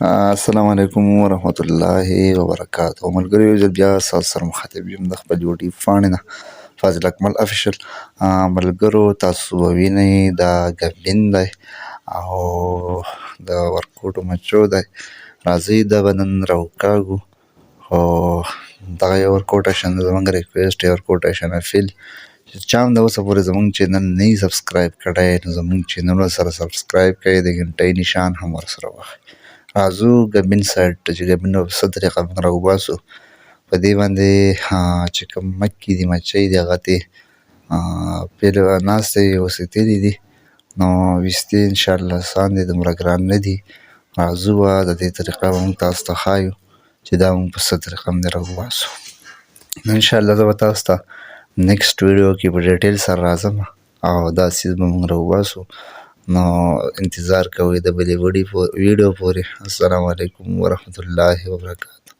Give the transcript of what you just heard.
السلام علیکم ورحمت الله وبرکاته ملګریو زه بیا ستاسو سره مخاطب یم د خپل یوټیوب پاڼې نه فاضل اکمل افیشل. ملګرو تاسو به وینئ دا ګبلین دی او د ورکوټو مچو دی. راځئ دا به نن راوکاږو خو دغه یو ورکوټیشن زموږ ریکویسټ یې ورکوټیشن افیل چې چا هم د اوسه پورې زموږ چینل نه وي سبسکرایب کړی نو زموږ چینل ورسره سبسکرایب کړئ، د غنټۍ نشان هم ورسره وهئ. راځو ګبین سایډ ته چې ګبین به په څه طریقه موږ راوباسو. په دې باندې چې کوم مکې دي مچۍ دي هغه ترې ناستې وي اوسېدلي دي نو ویستې انشاءالله اسان دي، دومره ګران نه دي. راځو به د دې طریقه به موږ تاسو ته ښایو چې دا موږ په څه طریقه باندې راوباسو. نو انشاءالله زه به تاسو ته نیکسټ ویډیو کې په ډیټیل سره راځم او دا څیز به موږ راوباسو. نو انتظار کوئ د بلې ویډیو پورې. السلام علیکم ورحمت الله وبرکاته.